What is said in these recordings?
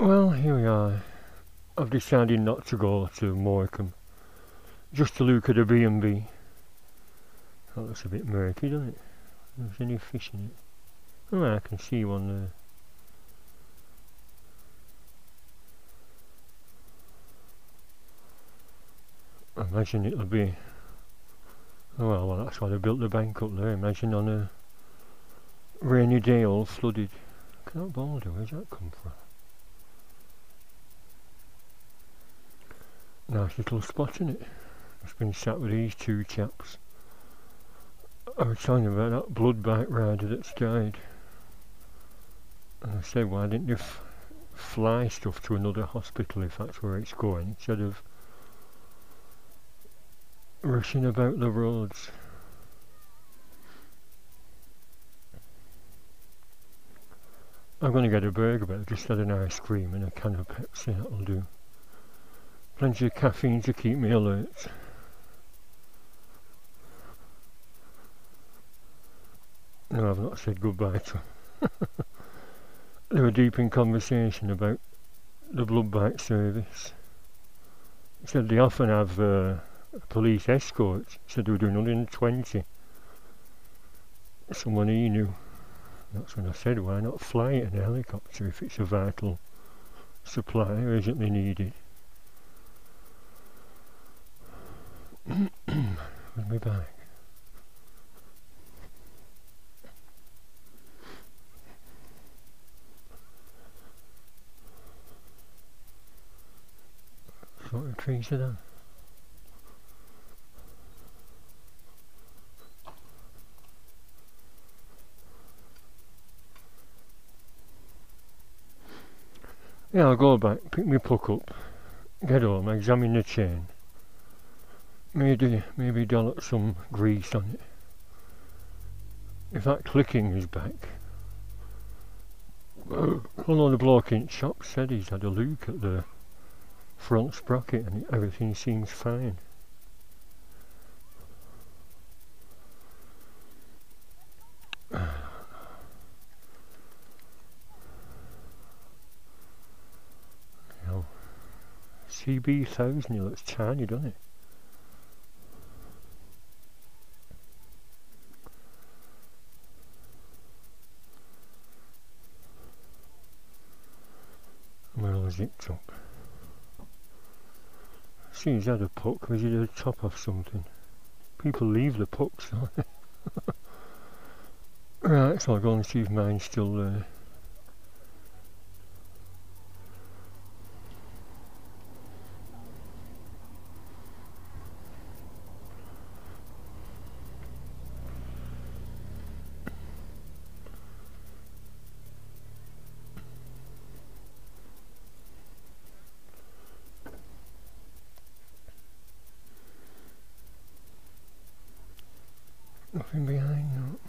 Well, here we are. I've decided not to go to Morecambe, just to look at a B&B. That looks a bit murky, doesn't it? There's any fish in it. Oh, I can see one there. I imagine it'll be... Oh well, that's why they built the bank up there. Imagine on a rainy day all flooded. Look at that boulder, where's that come from? Nice little spot in it. It's been sat with these two chaps. I was telling them about that blood bike rider that's died. And I said, why didn't you fly stuff to another hospital if that's where it's going, instead of rushing about the roads. I'm going to get a burger, but I've just had an ice cream and a can of Pepsi, that'll do. Plenty of caffeine to keep me alert. No, I've not said goodbye to them. They were deep in conversation about the blood bike service. He said they often have police escorts. He said they were doing 120. Someone he knew. That's when I said, why not fly it in a helicopter if it's a vital supply urgently needed. With me back. What the trees are done. Yeah, I'll go back, pick my puck up, get home, examine the chain, maybe dollop some grease on it. If that clicking is back, although the bloke in shop said he's had a look at the front sprocket and everything seems fine. CB1000, it looks tiny, doesn't it? We're all zipped up. See, he's had a puck, was he the top of something? People leave the pucks, don't they? Right, so I'll go and see if mine's still there. Nothing behind, no.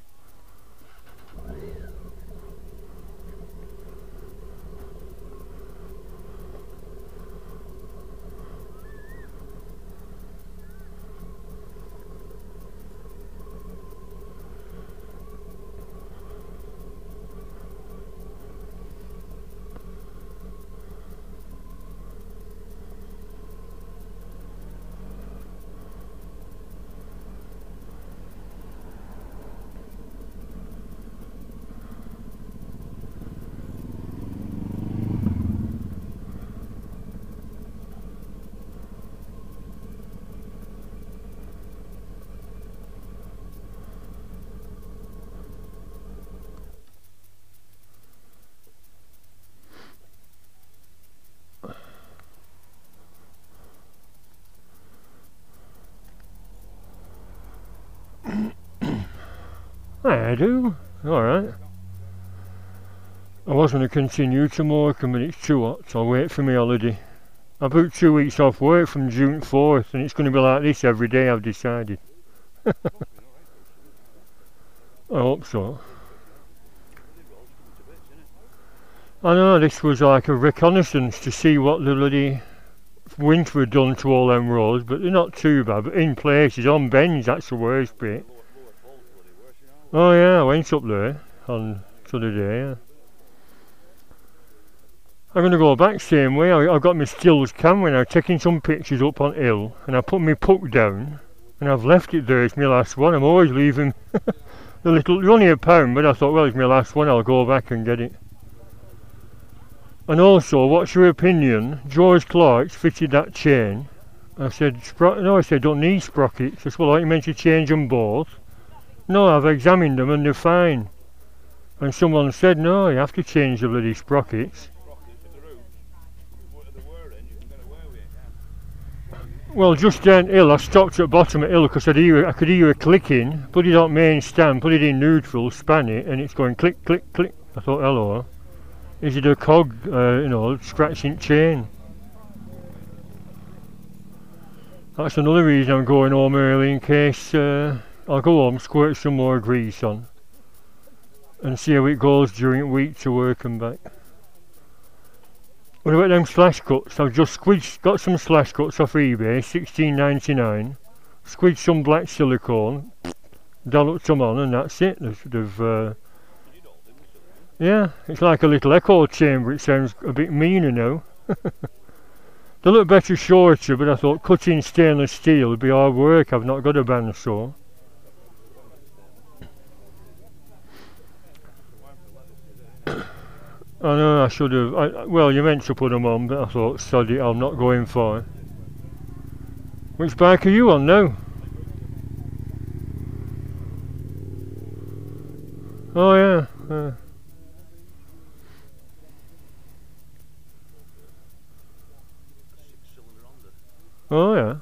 I do, alright. I was going to continue to Morecambe, but it's too hot, so I'll wait for my holiday. I booked 2 weeks off work from June 4th, and it's going to be like this every day, I've decided. I hope so. I know, this was like a reconnaissance to see what the bloody winter had done to all them roads, but they're not too bad, but in places, on bends, that's the worst bit. Oh yeah, I went up there on Saturday, yeah. I'm going to go back same way. I got my stills camera and I'm taking some pictures up on hill, and I put my puck down and I've left it there. It's my last one. I'm always leaving the little, it's only £1, but I thought, well, it's my last one, I'll go back and get it. And also, what's your opinion? George Clark's fitted that chain. I said, no, I said, don't need sprockets. I said, well, aren't you meant to change them both? No, I've examined them and they're fine. And someone said, no, you have to change the bloody sprockets. Well, just down hill, I stopped at the bottom of hill because I could hear it clicking, put it on main stand, put it in neutral, span it, and it's going click, click, click. I thought, hello, is it a cog, you know, scratching chain? That's another reason I'm going home early, in case I'll go home, squirt some more grease on, and see how it goes during the week to work and back. What about them slash cuts? I've just got some slash cuts off eBay, $16.99. Squidged some black silicone, dolloped some on, and that's it. Yeah, it's like a little echo chamber. It sounds a bit meaner now. They look better shorter, but I thought cutting stainless steel would be hard work. I've not got a bandsaw. I know I should have. Well, you meant to put them on, but I thought, sod it, I'm not going for it. Which bike are you on now? Oh yeah. Oh yeah.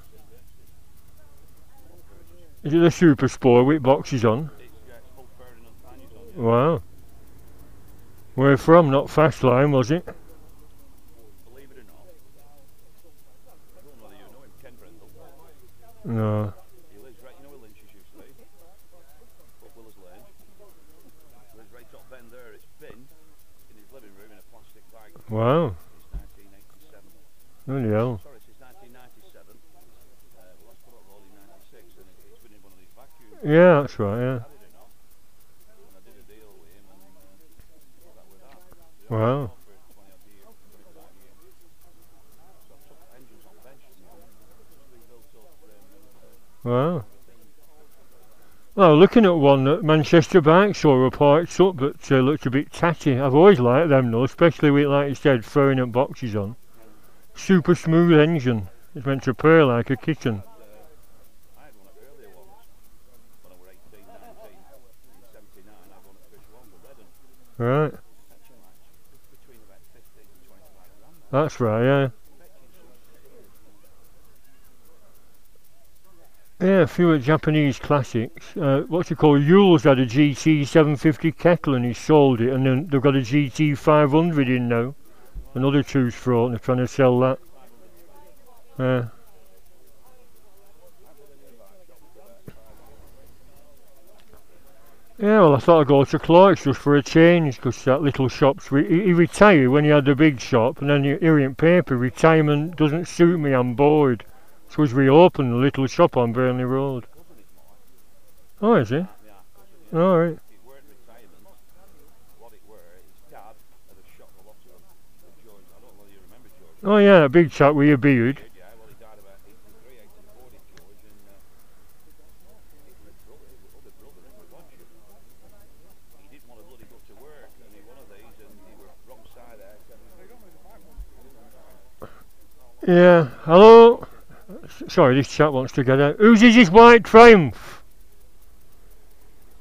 Is it the Super Sport with boxes on? Wow. Where from? Not fast line, was it? Believe it or not, I don't know whether you know him, Ken Brendel. No. He lives right, you know where Lynch's used to be? Up Willers Lane. He lives right top end there. It's been in his living room in a plastic bag. Wow. Since 1987. Bloody hell. Sorry, since 1997. Last put up roll in 96, and it's been in one of these vacuums. Yeah, that's right, yeah. And I did a deal with him, and that was that. Wow. Wow. Well, looking at one at Manchester Bike Show parked up, but looked a bit tatty. I've always liked them though, especially with, like you said, throwing up boxes on. Super smooth engine. It's meant to purr like a kitten. I had one of the earlier ones when I was 18, 19, in 79. I had one at Fish One, the red one. Right. Between about 15 and 25 grand. That's right, yeah. Yeah, a few Japanese classics. What's it called? Yule's had a GT 750 kettle and he sold it, and then they've got a GT 500 in now. Another two's throat, and they're trying to sell that. Yeah, well, I thought I'd go to Clark's just for a change, because that little shop's... he retired when he had the big shop, and then here in paper, retirement doesn't suit me, I'm bored. So he's reopened the little shop on Burnley Road. Oh, is he? Oh, right. It weren't retirement. What it were, his dad had a shop for lots of them. George, I don't know whether you remember George. Oh yeah, that big chap with your beard. Yeah, well he died about 83, 84, did George, and his older brother in Roger. He didn't want to bloody go to work, and he one of these, and he were wrong side there. Yeah, hello? Sorry, this chap wants to get out. Whose is this White Triumph?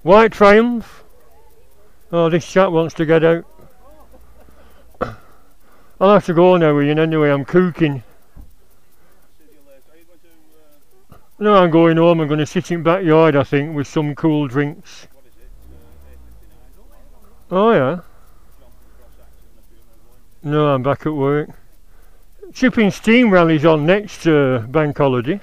White Triumph? Oh, this chap wants to get out. I'll have to go now, Ian, anyway, I'm cooking. No, I'm going home, I'm going to sit in backyard, I think, with some cool drinks. Oh, yeah? No, I'm back at work. Chipping Steam Rally's on next bank holiday.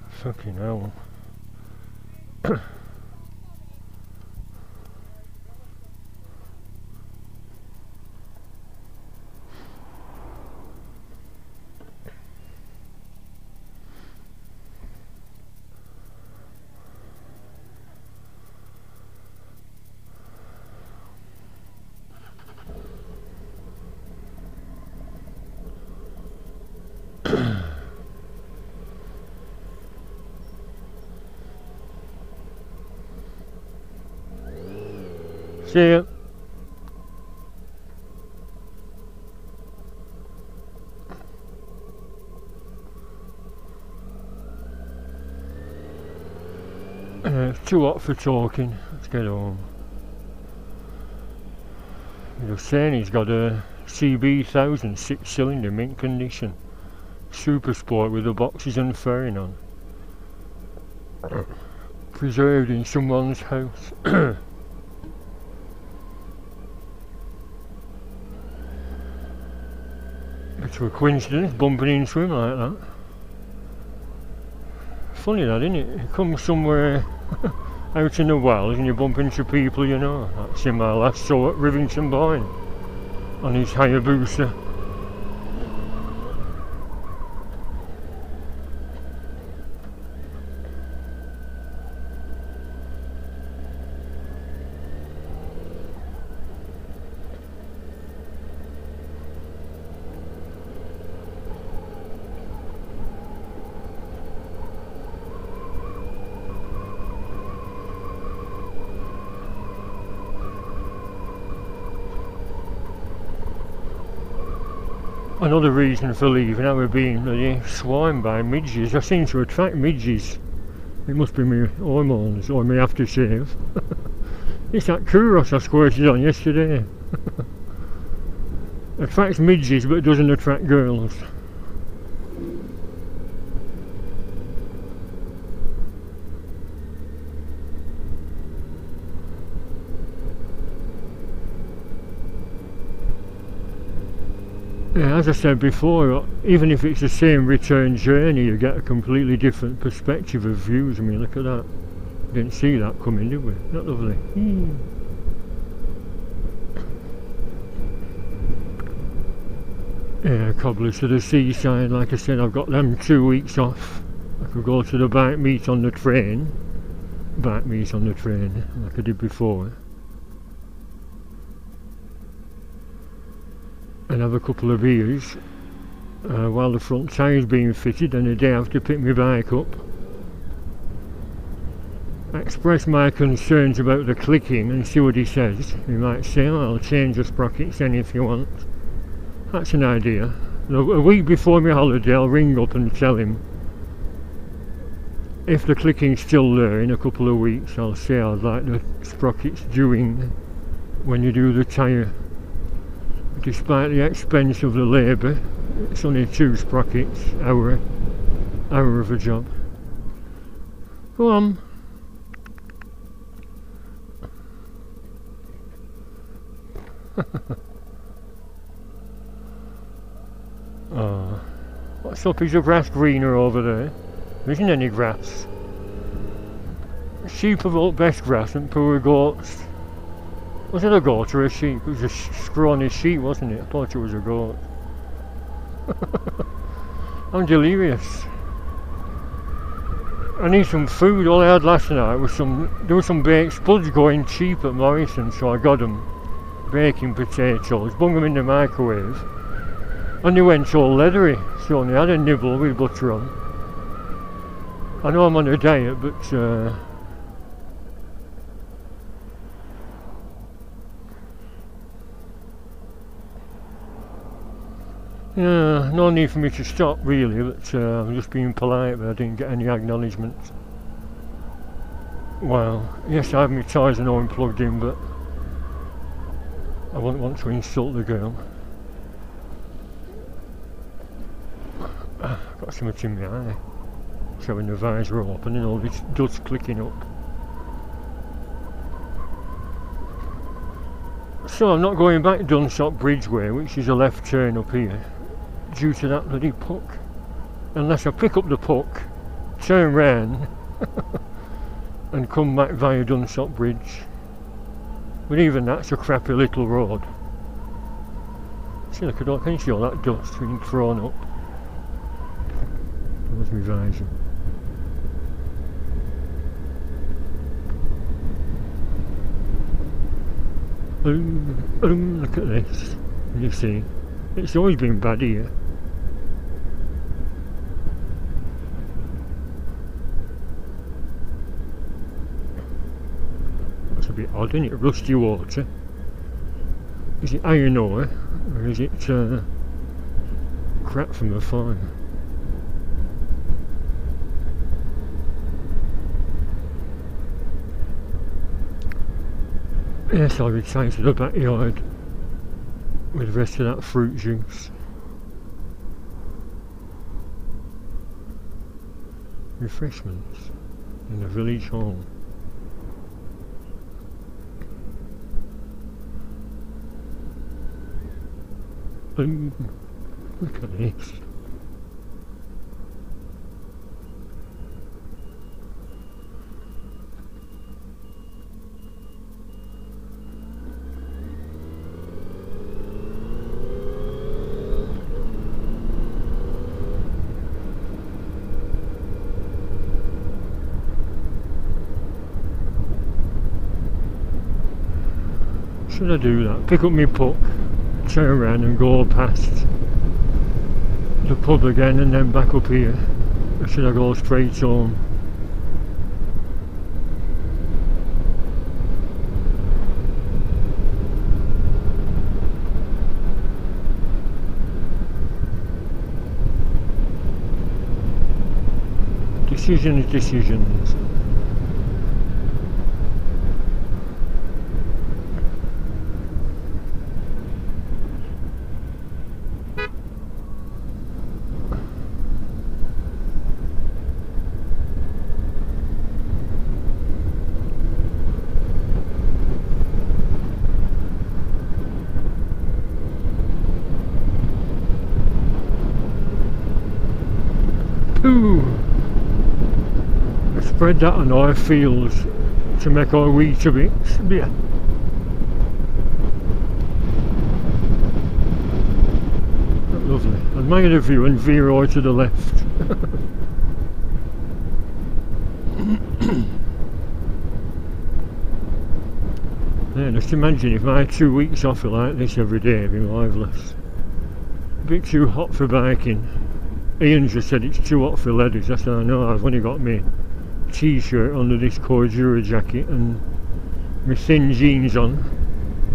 Fucking hell. See ya. It's too hot for talking. Let's get home. He was saying he's got a CB 1000 6-cylinder mint condition super sport with the boxes and fairing on, preserved in someone's house. It's a coincidence bumping into him like that. Funny that, isn't it? You come somewhere out in the wilds and you bump into people you know. That's him I last saw at Rivington Boyne on his Hayabusa. Another reason for leaving, I was being bloody swarmed by midges. I seem to attract midges. It must be my hormones or my aftershave. It's that Kuros I squirted on yesterday. Attracts midges but doesn't attract girls. Yeah, as I said before, even if it's the same return journey, you get a completely different perspective of views. I mean, look at that. Didn't see that coming, did we? Not lovely. Yeah, cobblers to the seaside. Like I said, I've got them 2 weeks off. I could go to the bike meet on the train. Bike meet on the train, like I did before. And have a couple of beers while the front tyre's being fitted, and a day after pick my bike up. Express my concerns about the clicking and see what he says. He might say, oh, I'll change the sprockets then if you want. That's an idea. A week before my holiday I'll ring up and tell him. If the clicking's still there in a couple of weeks, I'll say I'd like the sprockets doing when you do the tyre. Despite the expense of the labour, it's only 2 sprockets, hour of a job. Go on. Oh, what's up? Is the grass greener over there? There isn't any grass. Sheep have all best grass and poor goats. Was it a goat or a sheep? It was a scrawny sheep, wasn't it? I thought it was a goat. I'm delirious. I need some food. All I had last night was there were some baked spuds going cheap at Morrison, so I got them. Baking potatoes, bung them in the microwave, and they went all leathery, so I only had a nibble with butter on. I know I'm on a diet, but yeah, no need for me to stop really, but I'm just being polite, but I didn't get any acknowledgement. Well, yes, I have my ties and all plugged in, but I wouldn't want to insult the girl. Got something in my eye, showing the visor open and all this dust clicking up. So I'm not going back Dunsop Bridge way, which is a left turn up here, due to that bloody puck. Unless I pick up the puck, turn round and come back via Dunsop Bridge. But even that's a crappy little road. See, look, can you see all that dust being thrown up? There's my visor. Look at this. You see, it's always been bad here. Must be bit odd, isn't it? Rusty water. Is it iron ore, or is it crap from the farm? Yes, I'll return to the backyard with the rest of that fruit juice. Refreshments in the village hall. Look at this. Should I do that? Pick up my puck, turn around and go past the pub again and then back up here? Or should I go straight home? Decisions. Ooh. Spread that on our fields to make our wheat a bit. Yeah. Lovely. Admire the view and veer over to the left. Yeah, just imagine if I had 2 weeks off like this every day, it'd be marvellous. A bit too hot for biking. Ian just said it's too hot for leathers. I said, I know, I've only got my t-shirt under this Cordura jacket and my thin jeans on.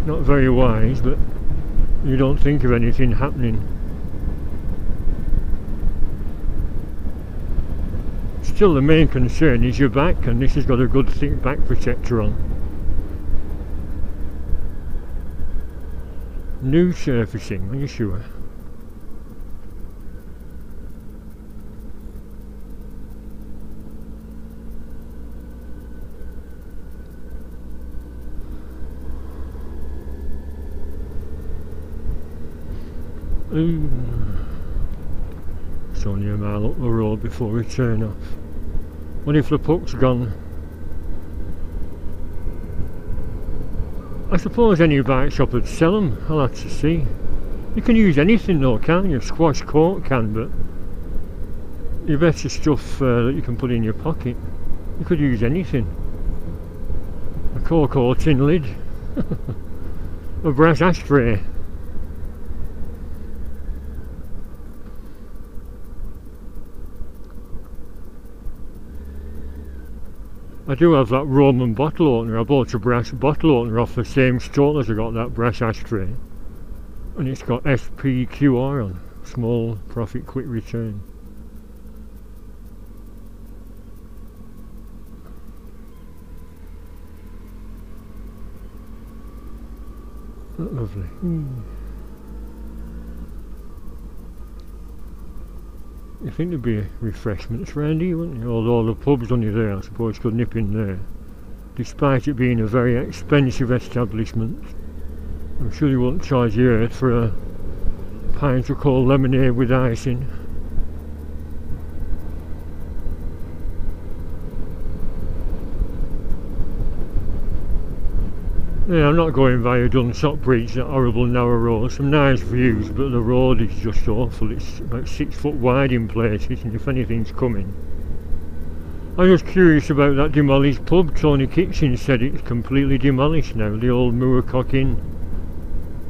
Not very wise, but you don't think of anything happening. Still, the main concern is your back, and this has got a good thick back protector on. New surfacing, are you sure? It's only a mile up the road before we turn off. What if the puck's gone? I suppose any bike shop would sell them. I'll have to see. You can use anything though, can't you? Squash coat can, but you better stuff that you can put in your pocket. You could use anything. A cocoa tin lid. A brass ashtray. I do have that Roman bottle opener. I bought a brass bottle opener off the same stall as I got that brass ashtray. And it's got SPQR on. Small profit quick return. Lovely. You think there'd be refreshments round here, wouldn't you? Although the pub's only there, I suppose you could nip in there. Despite it being a very expensive establishment. I'm sure you won't charge you earth for a pint of cold lemonade with icing. Yeah, I'm not going via Dunsop Bridge, that horrible narrow road. Some nice views, but the road is just awful. It's about 6 foot wide in places, and if anything's coming. I was curious about that demolished pub. Tony Kitchen said it's completely demolished now, the old Moorcock Inn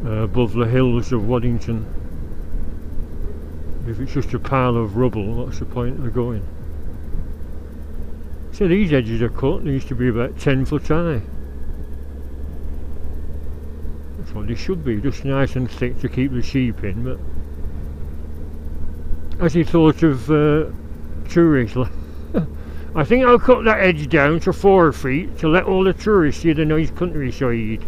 above the hills of Waddington. If it's just a pile of rubble, what's the point of going? So these edges are cut, they used to be about 10 foot high. what they should be, just nice and thick to keep the sheep in. But as he thought of tourists, I think I'll cut that edge down to 4 feet to let all the tourists see the nice countryside.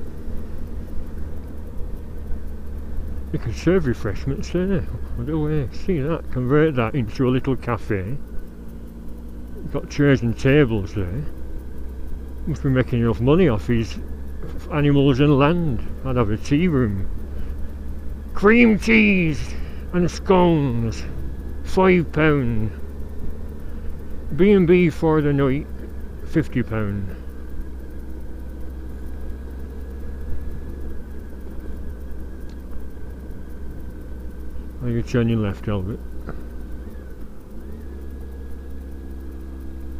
You can serve refreshments there. What a way. See that? Convert that into a little cafe. Got chairs and tables there. Must be making enough money off his animals and land. I'd have a tea room. Cream cheese and scones. £5. B&B for the night. £50. Are you turning left, Albert?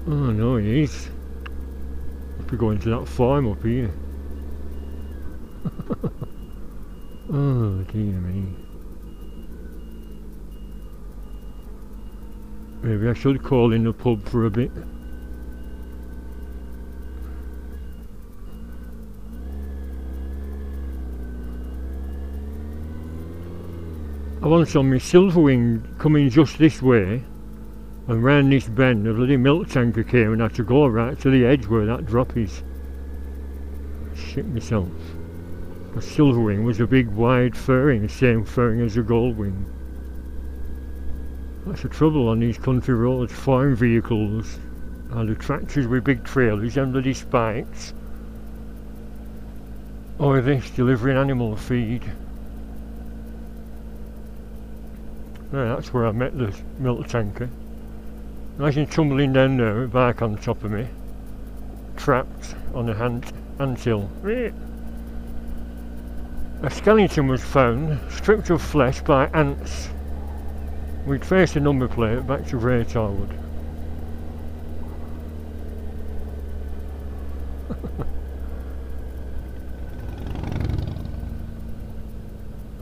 Oh no, he is. Must be going to that farm up here. Oh dear me. Maybe I should call in the pub for a bit. I once on my Silverwing coming just this way and round this bend, a bloody milk tanker came and I had to go right to the edge where that drop is. Shit myself. The Silverwing was a big wide fairing, the same fairing as the Goldwing. That's the trouble on these country roads, farm vehicles and the tractors with big trailers and bloody spikes. Or this, delivering animal feed. Yeah, that's where I met the milk tanker. Imagine tumbling down there with a bike on top of me, trapped on a anthill. A skeleton was found, stripped of flesh by ants. We'd traced the number plate back to Raytarwood.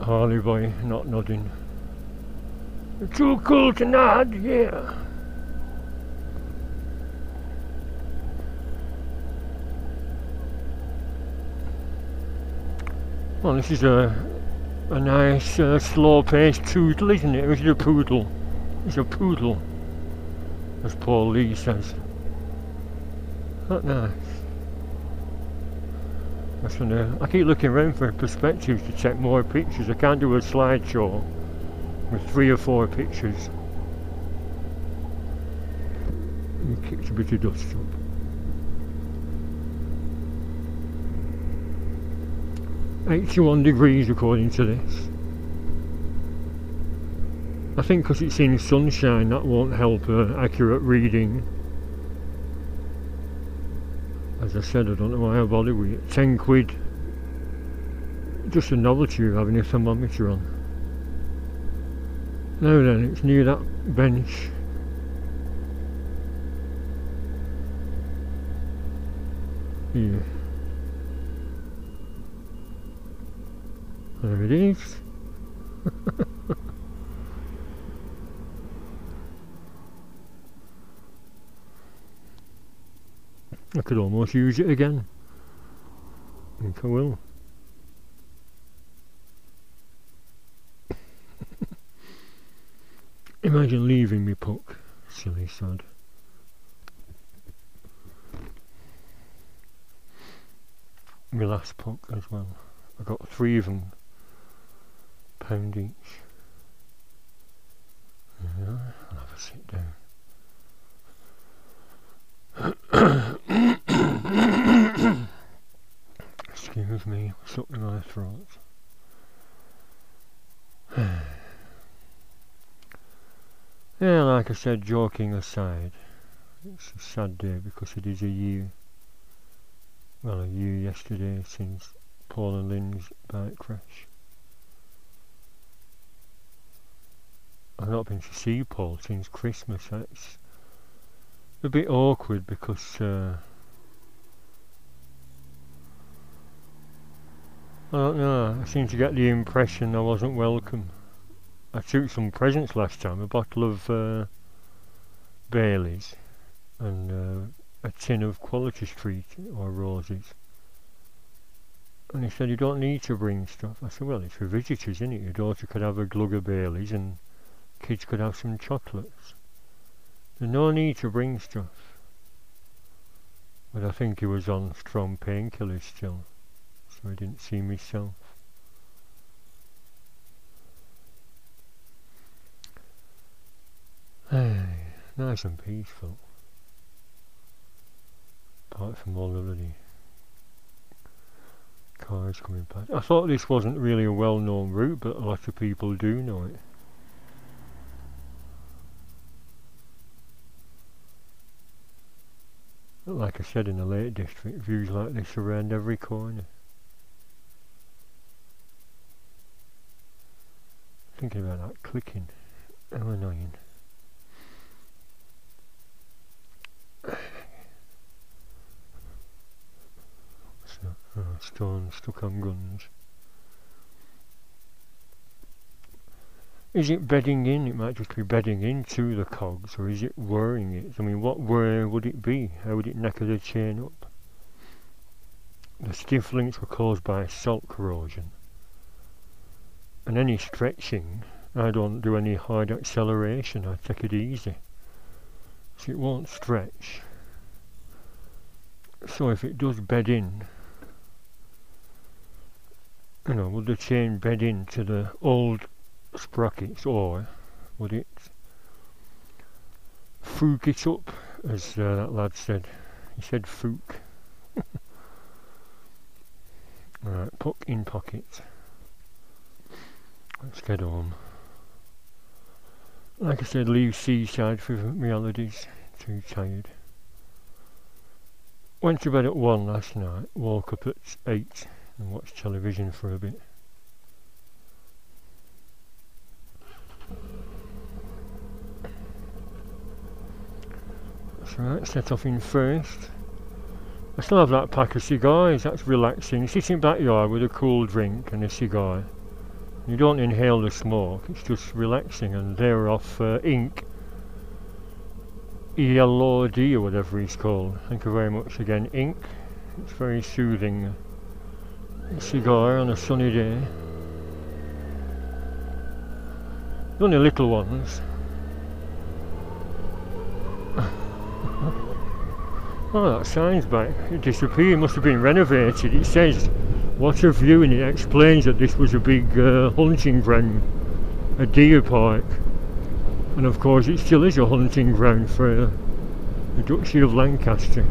Harley boy not nodding. You're too cool to nod, yeah. Well, this is a nice slow-paced tootle, isn't it? Or is it a poodle? It's a poodle, as Paul Lee says. Not nice. I keep looking around for perspectives to check more pictures. I can't do a slideshow with 3 or 4 pictures. And kicked a bit of dust up. .81 degrees according to this. I think because it's in sunshine that won't help accurate reading. As I said, I don't know why I bother with it. 10 quid. Just a novelty of having a thermometer on. Now then, it's near that bench. Here. There it is. I could almost use it again. I think I will. Imagine leaving me puck. Silly sod. My last puck as well. I got 3 of them. £1 each. Yeah, I'll have a sit down. Excuse me, what's up in my throat? Yeah, like I said, joking aside, it's a sad day because it is a year yesterday since Paul and Lynn's bike crash. I've not been to see Paul since Christmas. That's a bit awkward because I don't know, I seem to get the impression I wasn't welcome. I took some presents last time, a bottle of Bailey's and a tin of Quality Street or Roses. And he said, you don't need to bring stuff. I said, well, it's for visitors, isn't it? Your daughter could have a glug of Baileys and kids could have some chocolates. There's no need to bring stuff. But I think he was on strong painkillers still, so he didn't see myself. Hey, nice and peaceful. Apart from all the bloody cars coming past. I thought this wasn't really a well-known route, but a lot of people do know it. But like I said, in the Lake District, views like this around every corner. Thinking about that clicking. How annoying. Stone stuck on guns. Is it bedding in? It might just be bedding into the cogs, or is it wearing it? I mean, what wear would it be? How would it knacker the chain up? The stiff links were caused by salt corrosion. And any stretching, I don't do any hard acceleration, I take it easy. So it won't stretch. So if it does bed in, you know, would the chain bed into the old sprockets, or would it fook it up, as that lad said? He said fook. Alright, puck in pocket. Let's get home. Like I said, leave Seaside for my holidays. Too tired. Went to bed at 1 last night, woke up at 8 and watched television for a bit. That's right, set off in first. I still have that pack of cigars, that's relaxing. Sit in backyard with a cool drink and a cigar. You don't inhale the smoke, it's just relaxing, and they're off Ink. ELOD or whatever it's called. Thank you very much again, Ink. It's very soothing. A cigar on a sunny day. The only little ones. Oh, that sign's back. It disappeared. It must have been renovated. It says, what a view, and it explains that this was a big hunting ground, a deer park. And of course it still is a hunting ground for the Duchy of Lancaster.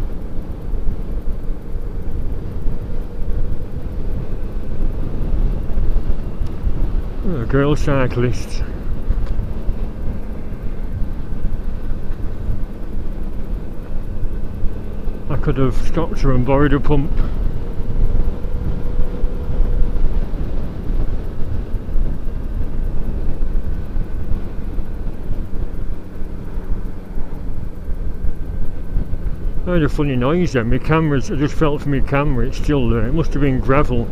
Girl cyclists. I could have stopped her and borrowed a pump. I heard a funny noise then. My camera's, I just felt for my camera, it's still there. It must have been gravel.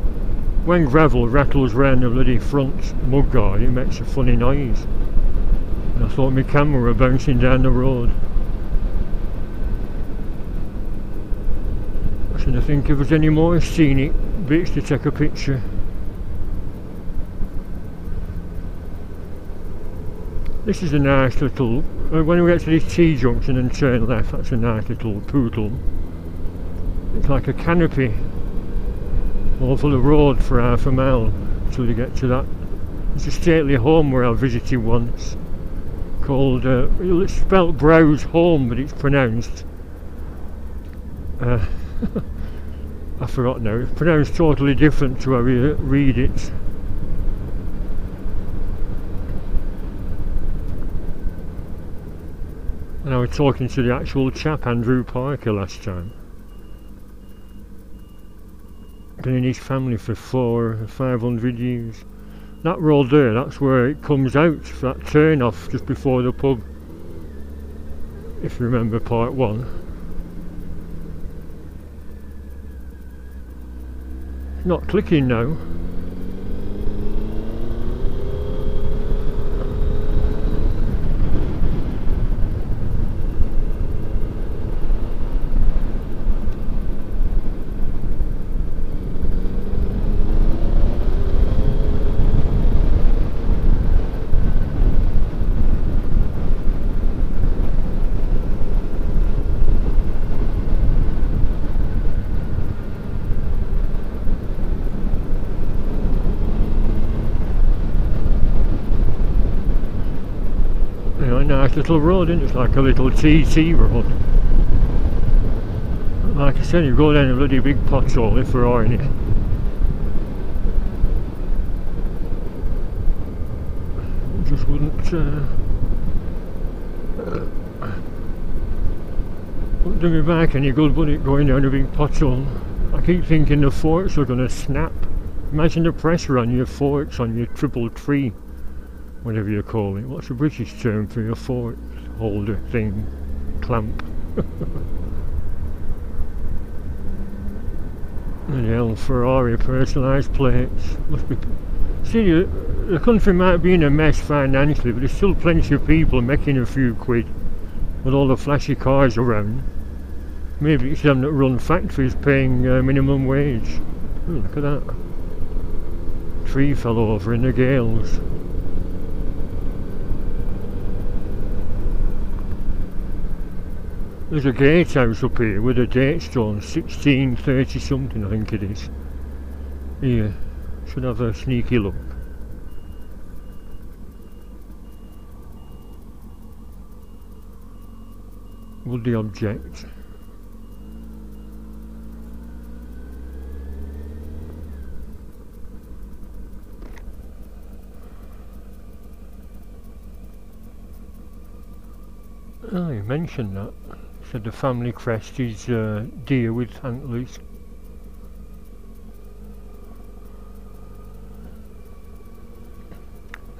When gravel rattles round the bloody front mudguard, it makes a funny noise. And I thought my camera were bouncing down the road. I should think if there's any more scenic bits to take a picture. This is a nice little, when we get to this T-junction and turn left, that's a nice little tootle. It's like a canopy over the road for half a mile until you get to that. It's a stately home where I visited once, called, it's spelt Browse Home, but it's pronounced, I forgot now, it's pronounced totally different to how you read it. And I was talking to the actual chap, Andrew Parker, last time. Been in his family for 400 or 500 years. That road there, that's where it comes out, that turn off just before the pub. If you remember part 1. Not clicking now. nice little road, isn't it? It's like a little TT road. Like I said, you go down a bloody big pothole if we're in it. Just wouldn't do me back any good, would it, going down a big pothole? I keep thinking the forks are going to snap. Imagine the pressure on your forks, on your triple tree, whatever you call it. What's the British term for your fork holder thing? Clamp. And hell, Ferrari personalised plates. Must be. See, the country might be in a mess financially, but there's still plenty of people making a few quid with all the flashy cars around. Maybe it's them that run factories paying minimum wage. Oh, look at that. Tree fell over in the gales. There's a gatehouse up here with a date stone, 1630 something I think it is. Here, should have a sneaky look. Would the object? Oh, you mentioned that. Said the family crest is deer with antlers.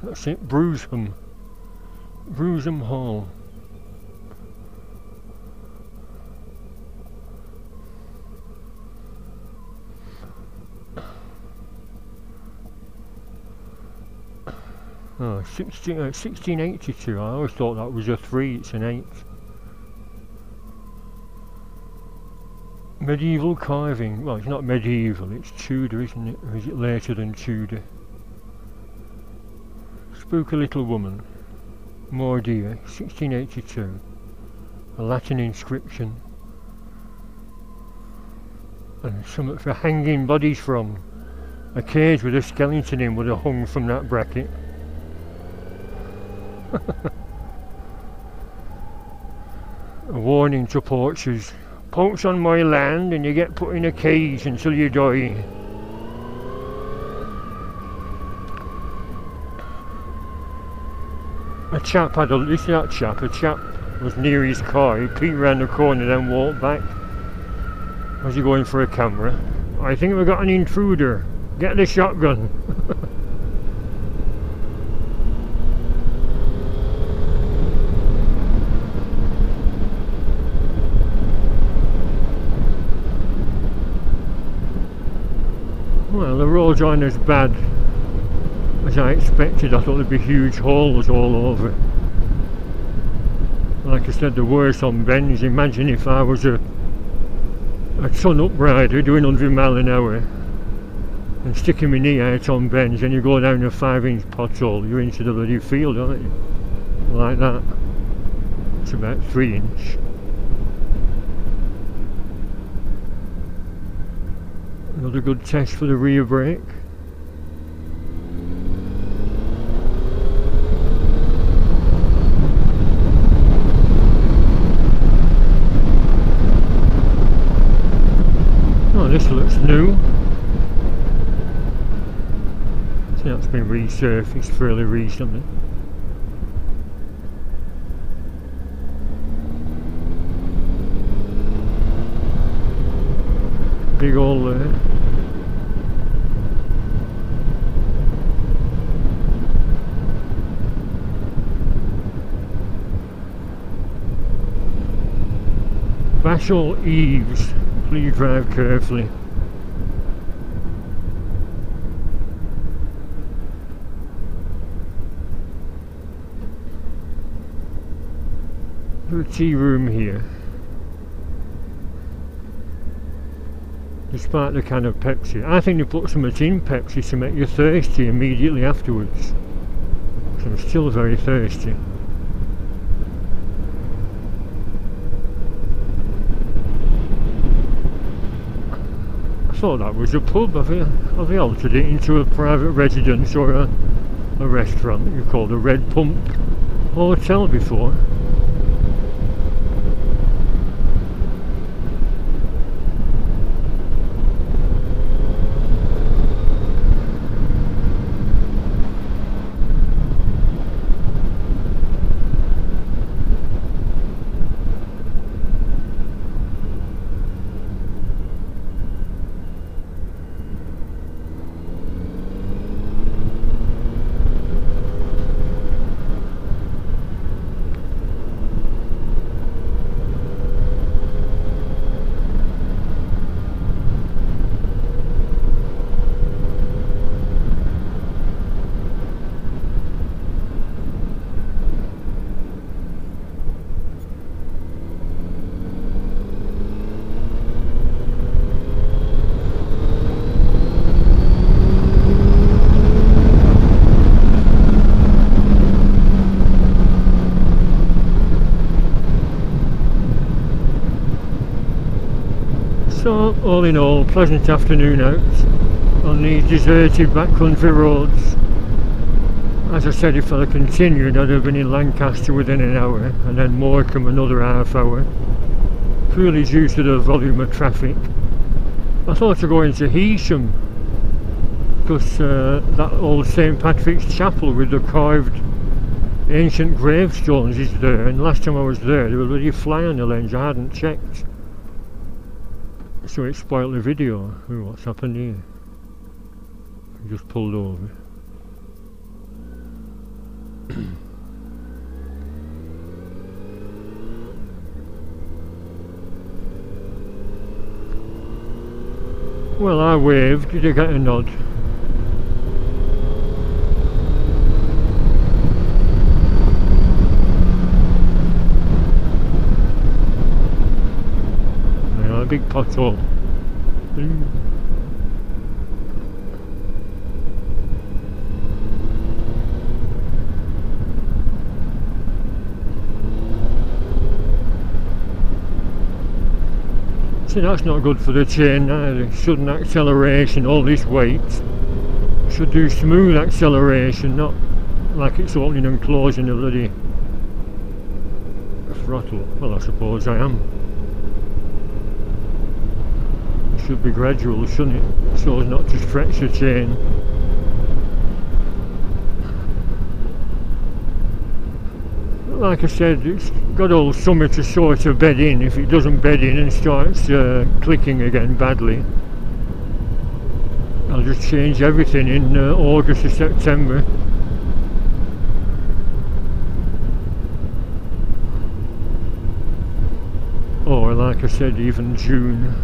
That's it, Brusham Hall. Oh, 1682, I always thought that was a 3, it's an 8. Medieval carving, well it's not medieval, it's Tudor, isn't it? Or is it later than Tudor? Spooky Little Woman, More Deer, 1682. A Latin inscription. And something for hanging bodies from. A cage with a skeleton in would have hung from that bracket. A warning to poachers. Poach on my land and you get put in a cage until you die. A chap had a, a chap was near his car, he peeked round the corner then walked back. Was he going for a camera? I think we've got an intruder. Get the shotgun. Well, the roads aren't as bad as I expected. I thought there'd be huge holes all over. Like I said, the worst on bends. Imagine if I was a ton-up rider doing 100 mile an hour and sticking my knee out on bends, and you go down a 5-inch pothole, you're into the bloody field, aren't you? Like that. It's about 3 inch. Another good test for the rear brake. Oh, this looks new. See, that's been resurfaced fairly recently. Big hole there. Bashall eaves, please drive carefully. There's a tea room here. Despite the can of Pepsi. I think they put some in Pepsi to make you thirsty immediately afterwards. So I'm still very thirsty. I thought that was a pub. Have they altered it into a private residence or a restaurant? You call the Red Pump. hotel before. So, all in all, pleasant afternoon out on these deserted backcountry roads. As I said, if I'd continued, I'd have been in Lancaster within an hour, and then Morecambe another half hour, purely due to the volume of traffic. I thought of going to Heysham, because that old St Patrick's Chapel with the carved ancient gravestones is there, and last time I was there was a bloody fly on the lens. I hadn't checked. So it spoiled the video. Ooh, what's happened here? I just pulled over. Well, I waved. Did I get a nod? A big pothole. See, that's not good for the chain either. Sudden acceleration, all this weight. Should do smooth acceleration, not like it's opening and closing the bloody throttle. Well, I suppose I am. Should be gradual, shouldn't it, so as not to stretch the chain. But like I said, it's got all summer to sort of bed in. If it doesn't bed in and starts clicking again badly, I'll just change everything in August or September. Or like I said, even June.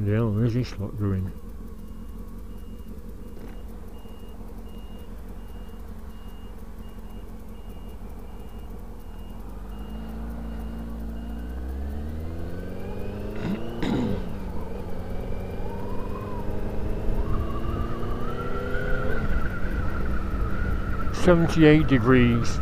Yeah, where's this lot going? .78 degrees.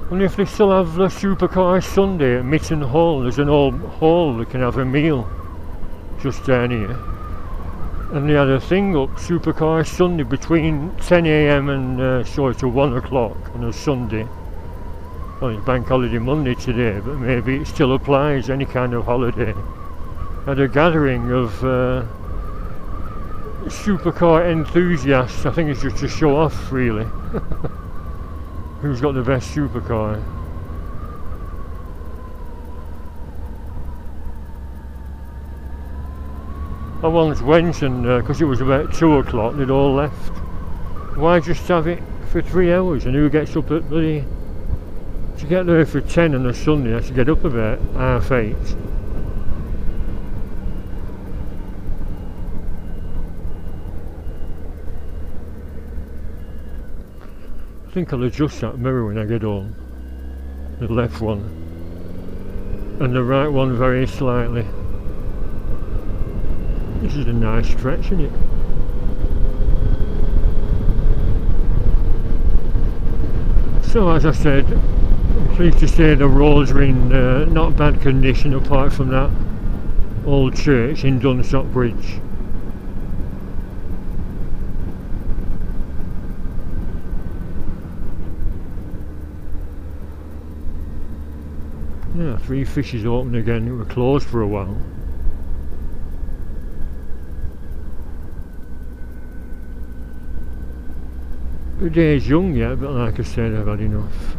And if they still have the Supercar Sunday at Mitten Hall, there's an old hall they can have a meal just down here. And they had a thing up, Supercar Sunday, between 10 AM and sort of 1 o'clock on a Sunday. Well, it's Bank Holiday Monday today, but maybe it still applies, any kind of holiday. Had a gathering of Supercar enthusiasts. I think it's just to show off, really. Who's got the best supercar? I once went and, because it was about 2 o'clock, they'd all left. Why just have it for 3 hours? And who gets up at bloody... To get there for 10 on a Sunday, I have to get up about 8:30. I think I'll adjust that mirror when I get home. the left one, and the right one very slightly. This is a nice stretch, isn't it? So as I said, I'm pleased to say the roads are in not bad condition apart from that old church in Dunstop Bridge. Yeah, Three Fishes open again. It were closed for a while. The day's young yet, but like I said, I've had enough.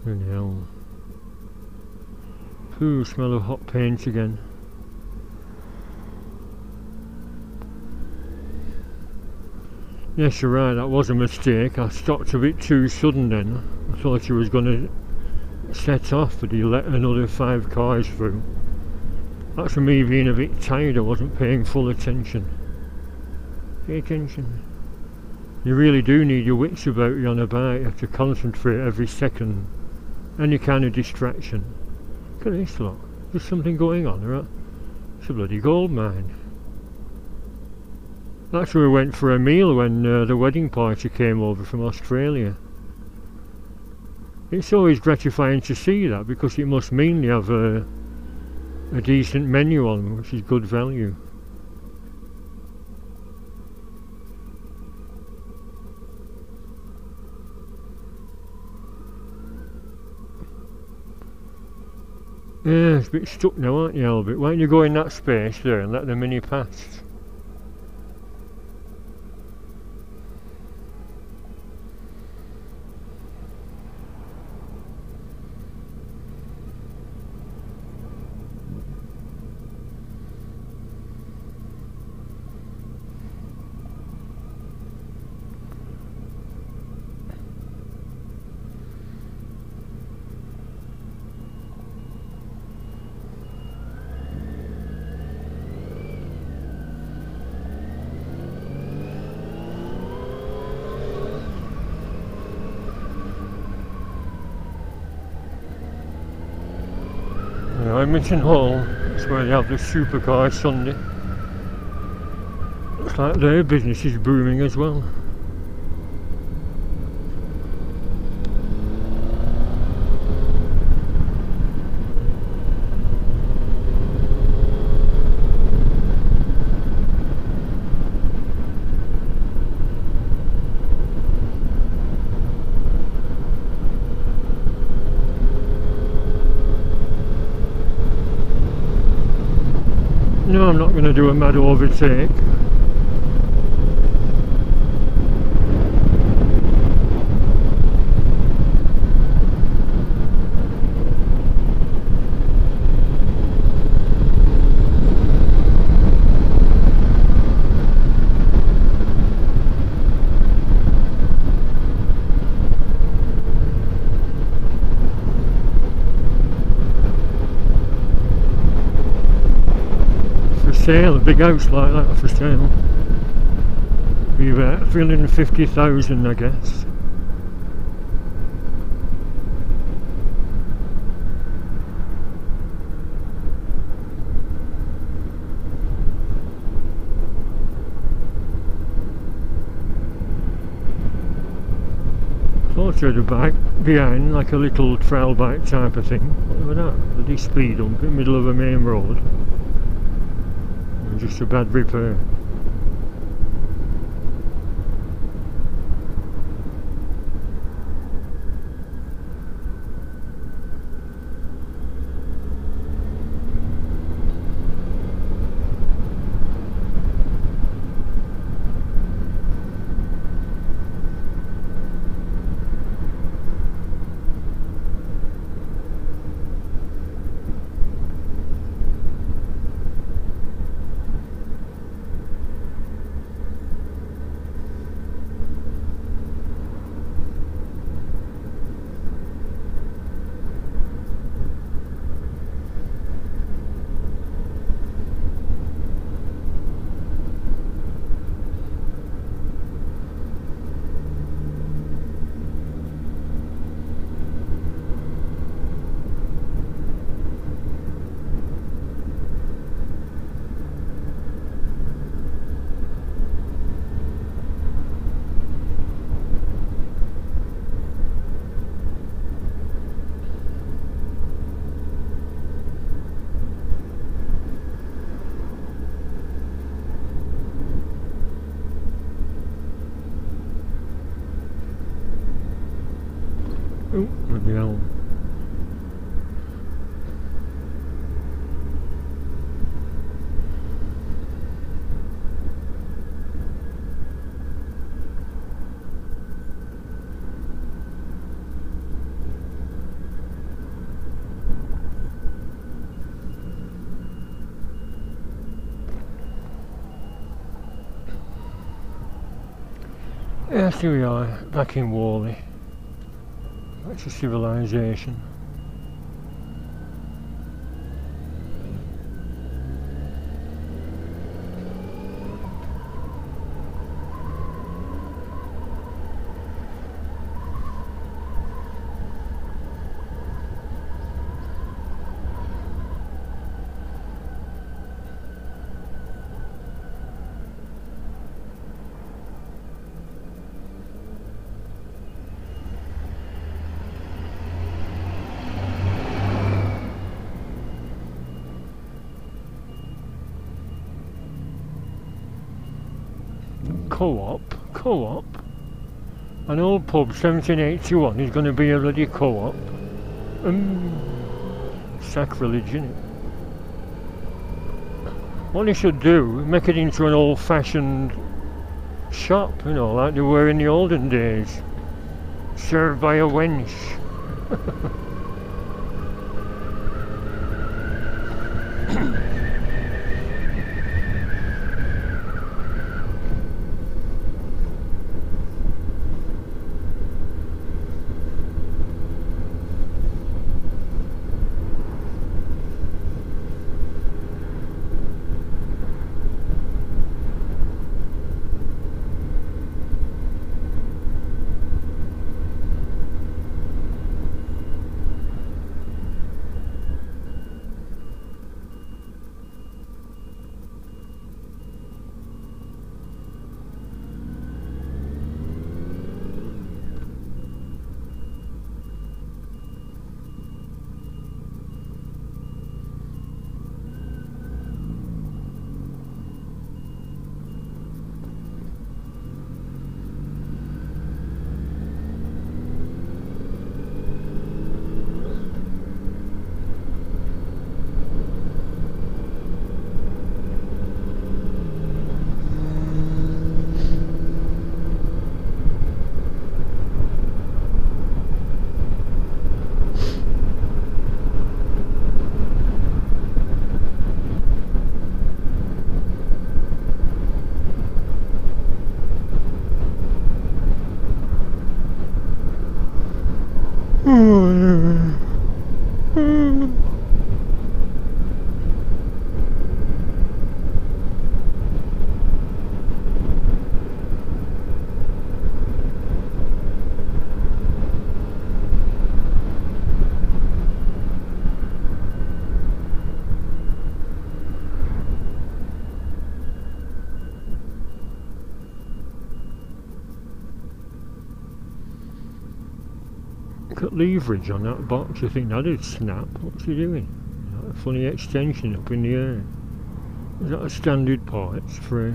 Bloody hell. Ooh, smell of hot paint again. Yes, you're right, that was a mistake. I stopped a bit too sudden then. I thought he was going to set off, but he let another 5 cars through. That's for me being a bit tired. I wasn't paying full attention. Pay attention. You really do need your wits about you on a bike. You have to concentrate every second. Any kind of distraction. Look at this lot. There's something going on, right? It's a bloody gold mine. That's where we went for a meal when the wedding party came over from Australia. It's always gratifying to see that, because it must mean they have a decent menu on, which is good value. Yeah, it's a bit stuck now, aren't you, Albert? Why don't you go in that space there and let the Mini pass? Edmonton Hall, that's where they have the Supercar Sunday. Looks like their business is booming as well. No, I'm not going to do a mad overtake. Sale, a big house like that for sale. Be about 350,000, I guess. Thought you had a bike behind, like a little trail bike type of thing. What was that? Bloody speed hump in the middle of a main road. Just a bad repair. Bloody hell. Yes, here we are, back in Worley. That's a civilization. Co-op? An old pub, 1781, is going to be a bloody co-op? Sacrilege, innit? What they should do, make it into an old-fashioned shop, you know, like they were in the olden days. Served by a wench. Look at leverage on that box. I think that'd snap. What's he doing? That funny extension up in the air. Is that a standard part for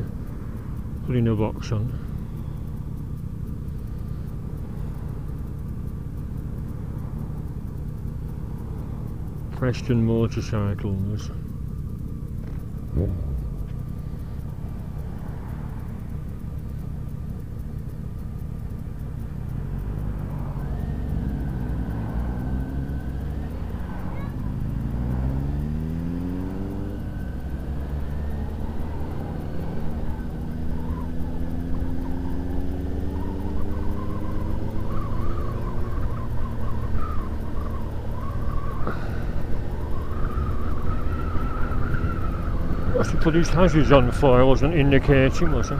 putting a box on? Preston motorcycles. Must have put his hazards on fire, wasn't indicating, was he?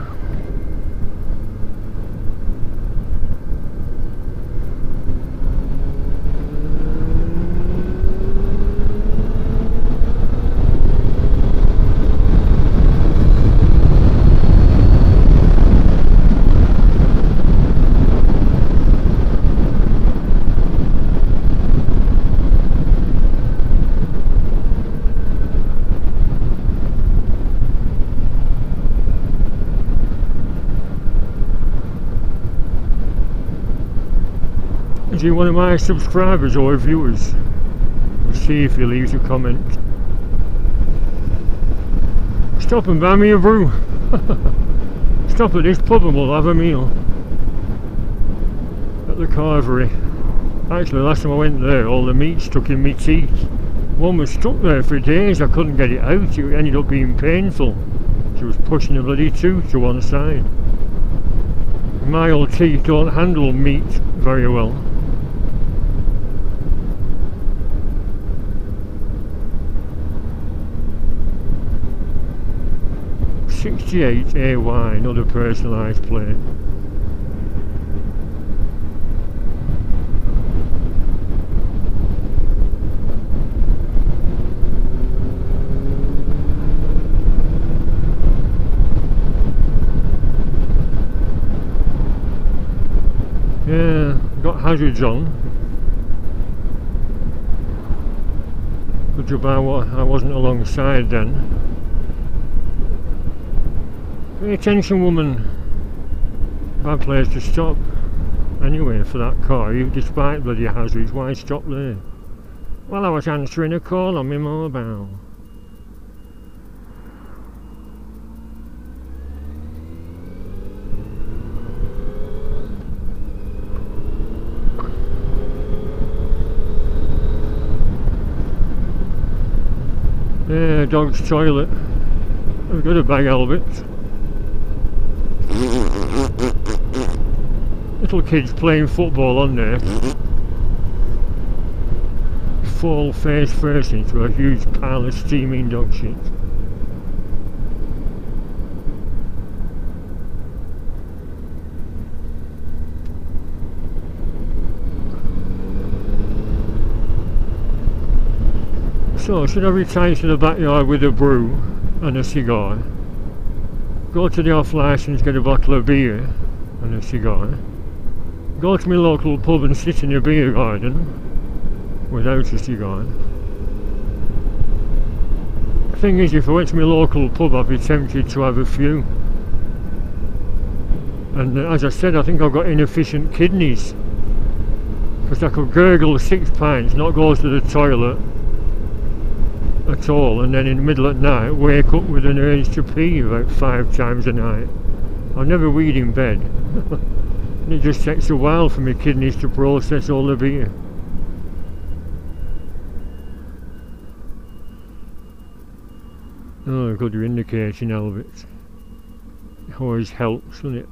Is he one of my subscribers or viewers? We'll see if he leaves a comment. Stop and buy me a brew. Stop at this pub and we'll have a meal. At the carvery. Actually, last time I went there, all the meat stuck in my teeth. One was stuck there for days, I couldn't get it out, it ended up being painful. She was pushing the bloody tooth to one side. My old teeth don't handle meat very well. '68 AY, another personalised plate. Yeah, got hazards on. Good job I wasn't alongside then. Pay attention, woman. Bad place to stop. Anyway, for that car, despite bloody hazards, why stop there? Well, I was answering a call on my mobile. Yeah, dog's toilet. I've got a bag helmet. Little kids playing football on there. Fall face first into a huge pile of steaming dog shit. So, should I retire to the backyard with a brew and a cigar? Go to the off licence, get a bottle of beer and a cigar? Go to my local pub and sit in a beer garden without a cigar? The thing is, if I went to my local pub, I'd be tempted to have a few. And as I said, I think I've got inefficient kidneys. Because I could gurgle 6 pints, not go to the toilet at all, and then in the middle of the night wake up with an urge to pee about 5 times a night. I've never weed in bed. And it just takes a while for my kidneys to process all the beer. Oh, good, you're indicating, Albert. It always helps, doesn't it?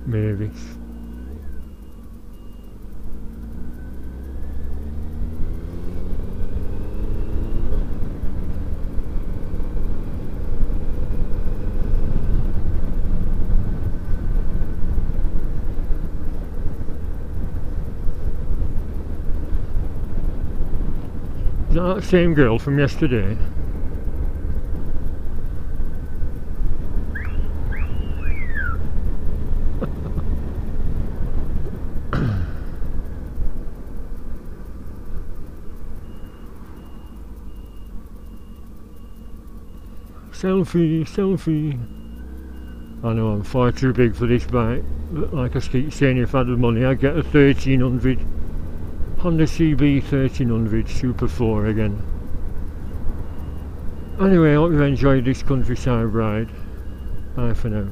Maybe. Is that that same girl from yesterday? Selfie, selfie. I know I'm far too big for this bike, but like I keep saying, if I had the money I'd get a 1300 Honda CB 1300 Super 4 again. Anyway, I hope you've enjoyed this countryside ride. Bye for now.